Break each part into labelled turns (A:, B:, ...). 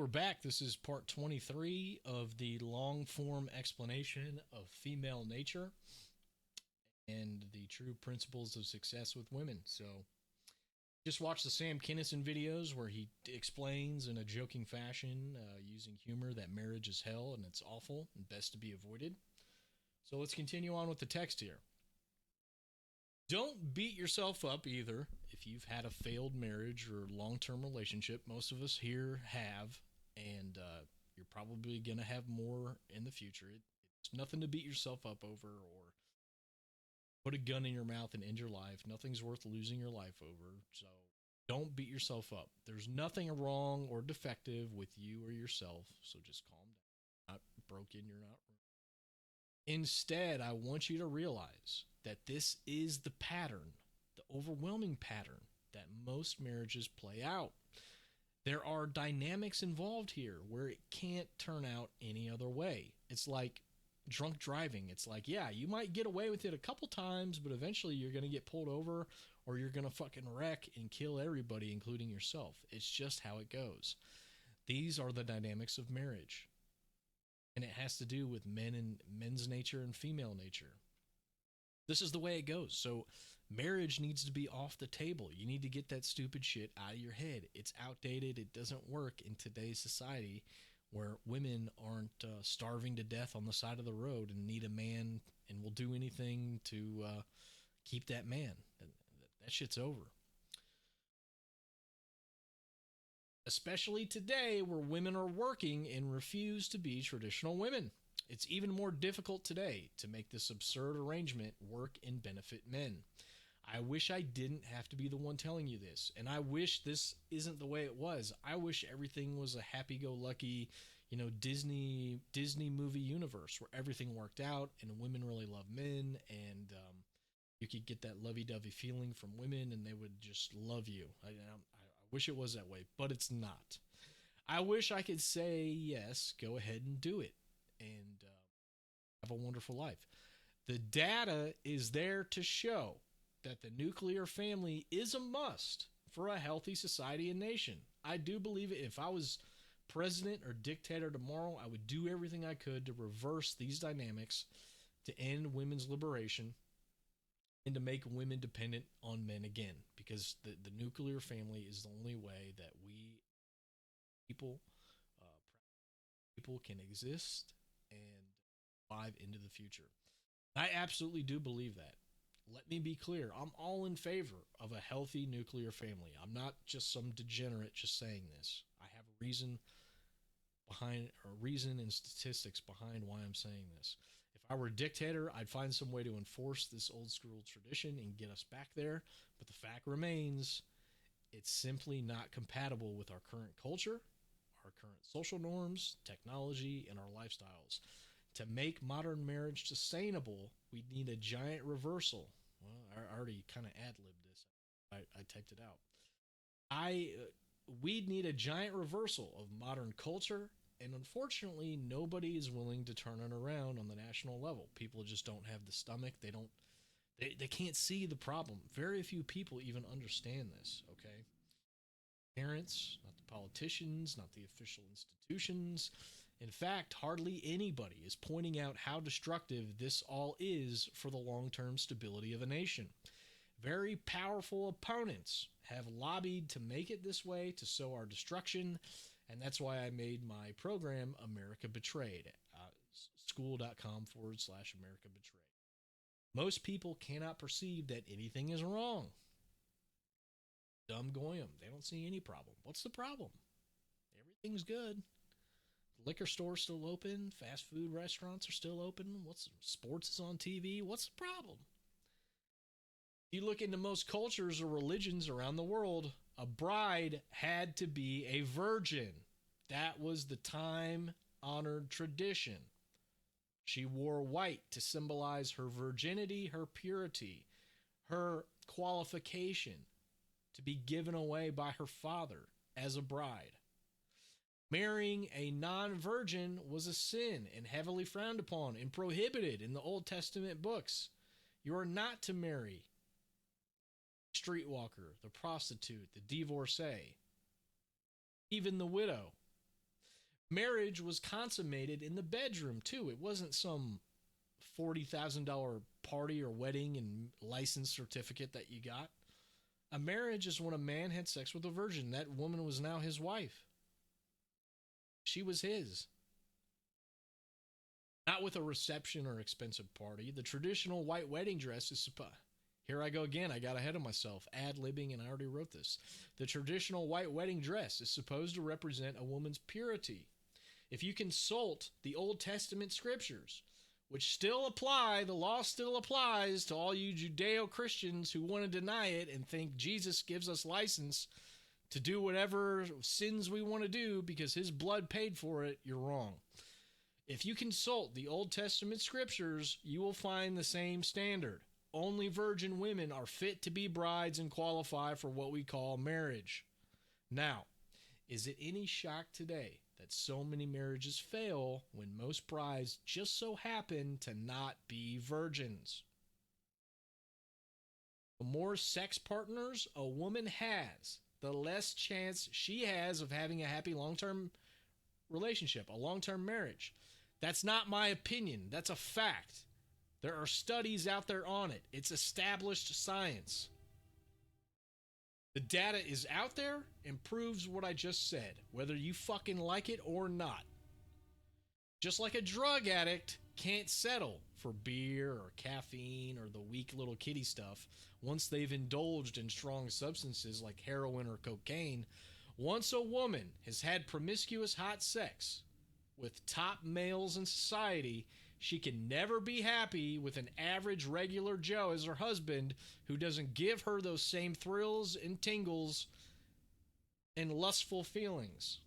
A: we're back. This is part 23 of the long form explanation of female nature and the true principles of success with women. So, just watch the Sam Kinison videos where he explains in a joking fashion, using humor, that marriage is hell and it's awful and best to be avoided. So, let's continue on with the text here. Don't beat yourself up either if you've had a failed marriage or long term relationship. Most of us here have, and you're probably going to have more in the future. It's nothing to beat yourself up over or put a gun in your mouth and end your life. Nothing's worth losing your life over. So don't beat yourself up. There's nothing wrong or defective with you or yourself. So just calm down. You're not broken. You're not. Instead, I want you to realize that this is the pattern, the overwhelming pattern that most marriages play out. There are dynamics involved here where it can't turn out any other way. It's like drunk driving. It's like, yeah, you might get away with it a couple times, but eventually you're going to get pulled over or you're going to fucking wreck and kill everybody, including yourself. It's just how it goes. These are the dynamics of marriage. And it has to do with men's nature and female nature. This is the way it goes. So marriage needs to be off the table. You need to get that stupid shit out of your head. It's outdated. It doesn't work in today's society where women aren't starving to death on the side of the road and need a man and will do anything to keep that man. That shit's over. Especially today where women are working and refuse to be traditional women. It's even more difficult today to make this absurd arrangement work and benefit men. I wish I didn't have to be the one telling you this, and I wish this isn't the way it was. I wish everything was a happy-go-lucky, Disney movie universe where everything worked out and women really love men, and you could get that lovey-dovey feeling from women, and they would just love you. I wish it was that way, but it's not. I wish I could say, yes, go ahead and do it and have a wonderful life. The data is there to show that the nuclear family is a must for a healthy society and nation. I do believe it. If I was president or dictator tomorrow, I would do everything I could to reverse these dynamics, to end women's liberation, and to make women dependent on men again, because the nuclear family is the only way that we people uh, people can exist and survive into the future. I absolutely do believe that. Let me be clear. I'm all in favor of a healthy nuclear family. I'm not just some degenerate just saying this. I have a reason and statistics behind why I'm saying this. If I were a dictator, I'd find some way to enforce this old school tradition and get us back there. But the fact remains, it's simply not compatible with our current culture, our current social norms, technology, and our lifestyles. To make modern marriage sustainable, we need a giant reversal. Well, I already kind of ad-libbed this. I typed it out. We need a giant reversal of modern culture, and unfortunately, nobody is willing to turn it around on the national level. People just don't have the stomach. They can't see the problem. Very few people even understand this, okay? Parents, not the politicians, not the official institutions. In fact, hardly anybody is pointing out how destructive this all is for the long-term stability of a nation. Very powerful opponents have lobbied to make it this way, to sow our destruction, and that's why I made my program America Betrayed, school.com/America Betrayed. Most people cannot perceive that anything is wrong. Dumb goyim. They don't see any problem. What's the problem? Everything's good. The liquor store's still open. Fast food restaurants are still open. Sports is on TV. What's the problem? You look into most cultures or religions around the world, a bride had to be a virgin. That was the time-honored tradition. She wore white to symbolize her virginity, her purity, her qualification to be given away by her father as a bride. Marrying a non-virgin was a sin and heavily frowned upon and prohibited in the Old Testament books. You are not to marry the streetwalker, the prostitute, the divorcee, even the widow. Marriage was consummated in the bedroom, too. It wasn't some $40,000 party or wedding and license certificate that you got. A marriage is when a man had sex with a virgin. That woman was now his wife. She was his. Not with a reception or expensive party. The traditional white wedding dress is here I go again. I got ahead of myself. Ad-libbing, and I already wrote this. The traditional white wedding dress is supposed to represent a woman's purity. If you consult the Old Testament scriptures, which still apply, the law still applies to all you Judeo-Christians who want to deny it and think Jesus gives us license to do whatever sins we want to do because his blood paid for it, you're wrong. If you consult the Old Testament scriptures, you will find the same standard. Only virgin women are fit to be brides and qualify for what we call marriage. Now, is it any shock today that so many marriages fail when most brides just so happen to not be virgins? The more sex partners a woman has, the less chance she has of having a happy long-term relationship, a long-term marriage. That's not my opinion. That's a fact. There are studies out there on it. It's established science. The data is out there and proves what I just said, whether you fucking like it or not. Just like a drug addict can't settle for beer or caffeine or the weak little kiddie stuff once they've indulged in strong substances like heroin or cocaine. Once a woman has had promiscuous hot sex with top males in society, she can never be happy with an average regular Joe as her husband who doesn't give her those same thrills and tingles and lustful feelings.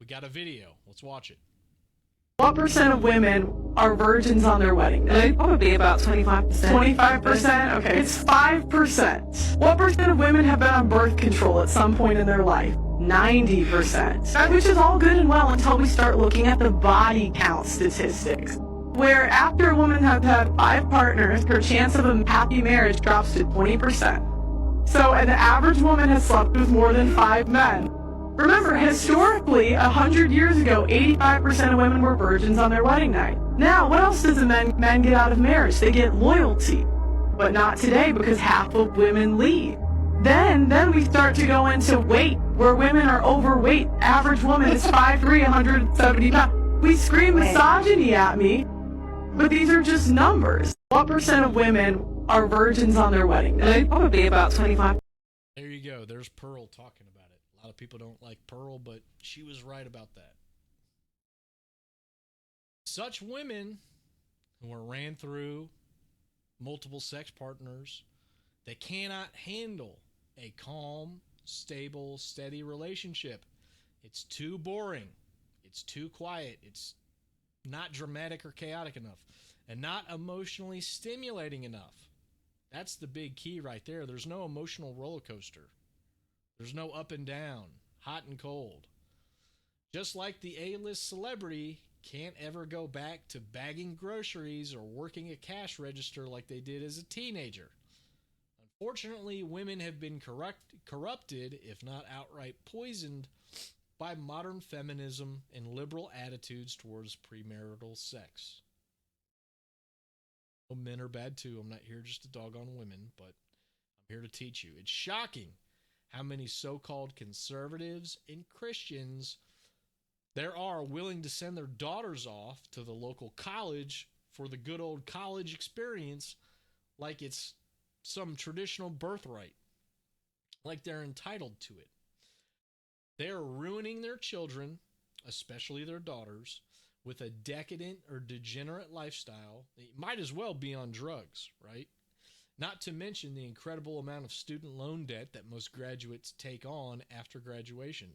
A: We got a video. Let's watch it.
B: What percent of women are virgins on their wedding day?
C: Probably about 25%.
B: 25%? Okay, it's 5%. What percent of women have been on birth control at some point in their life? 90%. Which is all good and well until we start looking at the body count statistics, where after a woman has had 5 partners, her chance of a happy marriage drops to 20%. So an average woman has slept with more than 5 men. Remember, historically, 100 years ago, 85% of women were virgins on their wedding night. Now, what else does a man get out of marriage? They get loyalty. But not today, because half of women leave. Then we start to go into weight, where women are overweight. Average woman is 5'3", 170 pounds. We scream misogyny at me, but these are just numbers. What percent of women are virgins on their wedding day?
C: Probably about 25%.
A: There you go. There's Pearl talking about it. A lot of people don't like Pearl, but she was right about that. Such women who are ran through multiple sex partners, they cannot handle a calm, stable, steady relationship. It's too boring. It's too quiet. It's not dramatic or chaotic enough, and not emotionally stimulating enough. That's the big key right there. There's no emotional roller coaster. There's no up and down, hot and cold. Just like the A-list celebrity can't ever go back to bagging groceries or working a cash register like they did as a teenager. Unfortunately, women have been corrupted, if not outright poisoned, by modern feminism and liberal attitudes towards premarital sex. Well, men are bad too. I'm not here just to dog on women, but I'm here to teach you. It's shocking how many so-called conservatives and Christians there are willing to send their daughters off to the local college for the good old college experience like it's some traditional birthright, like they're entitled to it. They're ruining their children, especially their daughters, with a decadent or degenerate lifestyle. They might as well be on drugs, right? Not to mention the incredible amount of student loan debt that most graduates take on after graduation.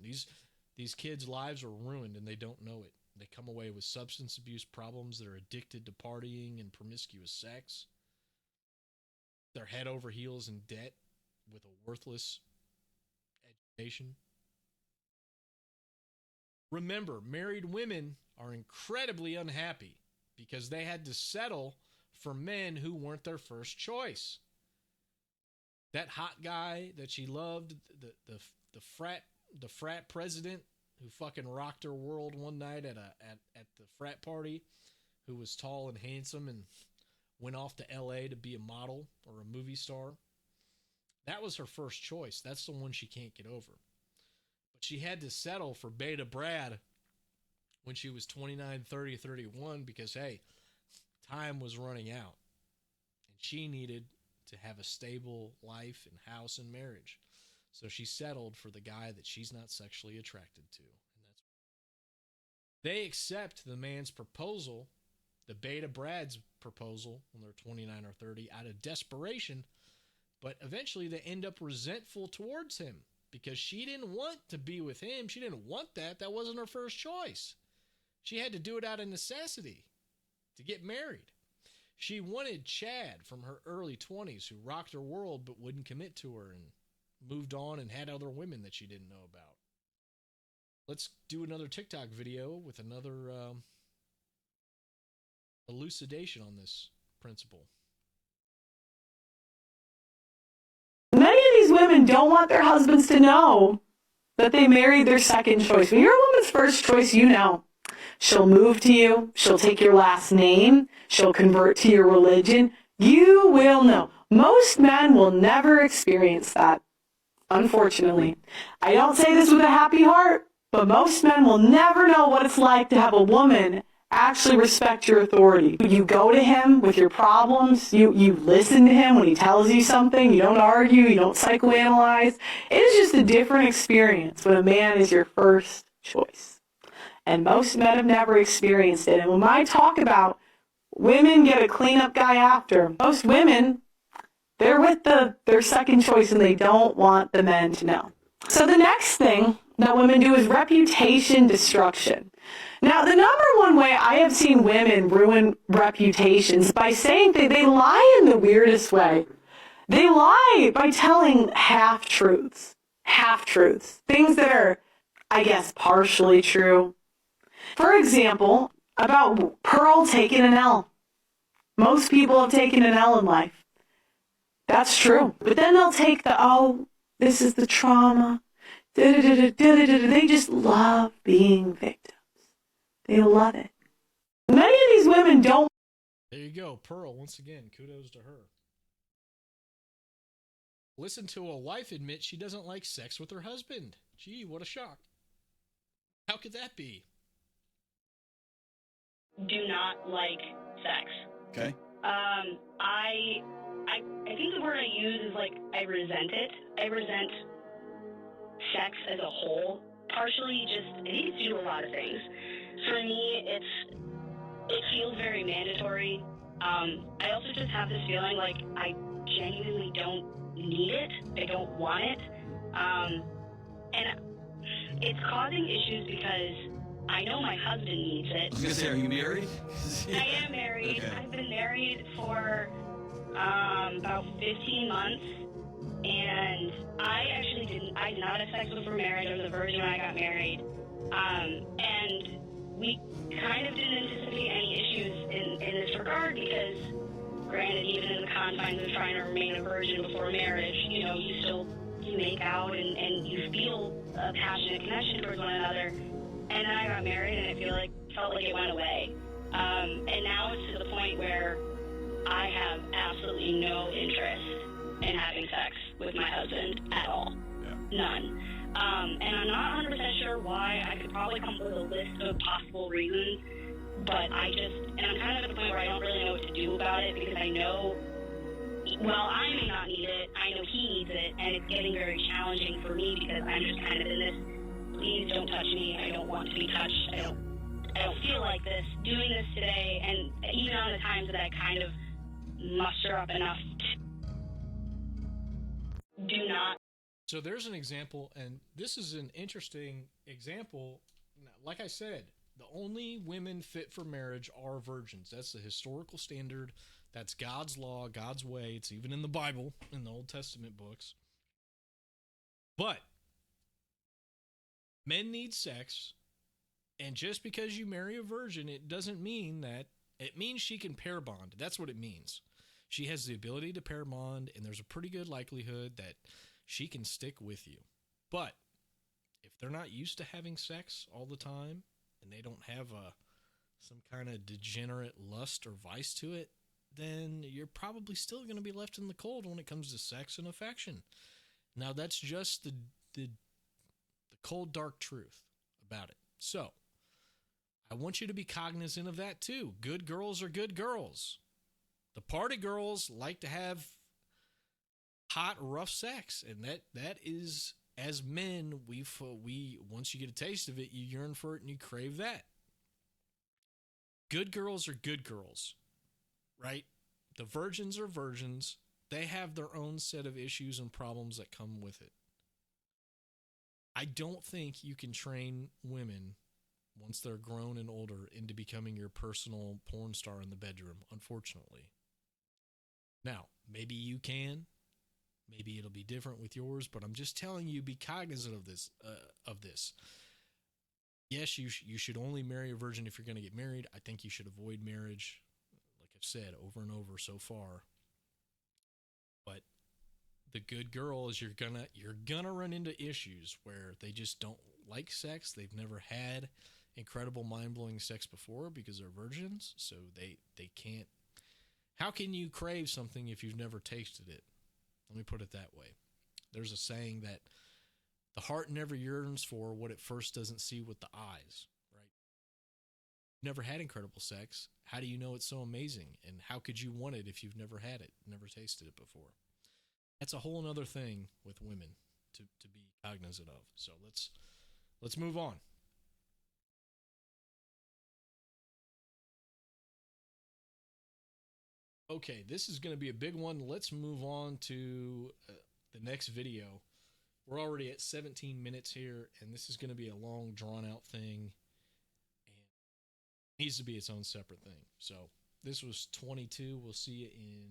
A: These kids' lives are ruined and they don't know it. They come away with substance abuse problems. They're addicted to partying and promiscuous sex. They're head over heels in debt with a worthless education. Remember, married women are incredibly unhappy because they had to settle for men who weren't their first choice. That hot guy that she loved, the frat president who fucking rocked her world one night at the frat party, who was tall and handsome and went off to LA to be a model or a movie star. That was her first choice. That's the one she can't get over. But she had to settle for Beta Brad when she was 29, 30, 31 because, hey, time was running out. And she needed to have a stable life and house and marriage. So she settled for the guy that she's not sexually attracted to. And that's they accept the man's proposal, the Beta Brad's proposal when they're 29 or 30, out of desperation, but eventually they end up resentful towards him because she didn't want to be with him. She didn't want that. That wasn't her first choice. She had to do it out of necessity to get married. She wanted Chad from her early 20s who rocked her world but wouldn't commit to her and moved on and had other women that she didn't know about. Let's do another TikTok video with another elucidation on this principle.
B: Many of these women don't want their husbands to know that they married their second choice. When you're a woman's first choice, you know. She'll move to you. She'll take your last name. She'll convert to your religion. You will know. Most men will never experience that, unfortunately. I don't say this with a happy heart, but most men will never know what it's like to have a woman actually respect your authority. You go to him with your problems. You listen to him when he tells you something. You don't argue. You don't psychoanalyze. It is just a different experience when a man is your first choice. And most men have never experienced it. And when I talk about women get a cleanup guy after, most women, they're with their second choice and they don't want the men to know. So the next thing that women do is reputation destruction. Now, the number one way I have seen women ruin reputations by saying they lie in the weirdest way. They lie by telling half-truths, things that are, I guess, partially true. For example, about Pearl taking an L. Most people have taken an L in life. That's true. But then they'll take this is the trauma. They just love being victims. They love it. Many of these women don't.
A: There you go. Pearl, once again, kudos to her. Listen to a wife admit she doesn't like sex with her husband. Gee, what a shock. How could that be?
D: Do not like sex.
E: Okay.
D: I think the word I use is I resent it. I resent sex as a whole. Partially just, I think it's due to a lot of things. For me, it feels very mandatory. I also just have this feeling like I genuinely don't need it. I don't want it. And it's causing issues because I know my husband needs it.
E: I was gonna say, are you married?
D: I am married.
E: Okay.
D: I've been married for about 15 months, and I did not have sex before marriage. I was a virgin when I got married, and we kind of didn't anticipate any issues in this regard because, granted, even in the confines of trying to remain a virgin before marriage, you make out and you feel a passionate connection towards one another. And then I got married, and I felt like it went away. And now it's to the point where I have absolutely no interest in having sex with my husband at all.
E: Yeah.
D: None. And I'm not 100% sure why. I could probably come up with a list of possible reasons, but I'm kind of at the point where I don't really know what to do about it because I know, well, I may not need it. I know he needs it, and it's getting very challenging for me because I'm just kind of in this, please don't touch me. I don't want to be touched. I don't feel like this. Doing this today, and even on the times that I kind of muster up enough to do not.
A: So there's an example, and this is an interesting example. Like I said, the only women fit for marriage are virgins. That's the historical standard. That's God's law, God's way. It's even in the Bible, in the Old Testament books. But men need sex, and just because you marry a virgin, it doesn't mean that. It means she can pair bond. That's what it means. She has the ability to pair bond, and there's a pretty good likelihood that she can stick with you. But if they're not used to having sex all the time, and they don't have some kind of degenerate lust or vice to it, then you're probably still going to be left in the cold when it comes to sex and affection. Now, that's just the cold, dark truth about it. So, I want you to be cognizant of that too. Good girls are good girls. The party girls like to have hot, rough sex, and that is, as men, we once you get a taste of it, you yearn for it and you crave that. Good girls are good girls, right? The virgins are virgins. They have their own set of issues and problems that come with it. I don't think you can train women once they're grown and older into becoming your personal porn star in the bedroom, unfortunately. Now, maybe you can. Maybe it'll be different with yours, but I'm just telling you, be cognizant of this. Yes, you should only marry a virgin if you're going to get married. I think you should avoid marriage, like I've said over and over so far. But the good girl is you're gonna run into issues where they just don't like sex. They've never had incredible, mind-blowing sex before because they're virgins, so they can't. How can you crave something if you've never tasted it? Let me put it that way. There's a saying that the heart never yearns for what it first doesn't see with the eyes, right? Never had incredible sex. How do you know it's so amazing? And how could you want it if you've never had it, never tasted it before? That's a whole other thing with women to be cognizant of. So let's move on. Okay, this is going to be a big one. Let's move on to the next video. We're already at 17 minutes here, and this is going to be a long, drawn-out thing, and it needs to be its own separate thing. So this was 22. We'll see you in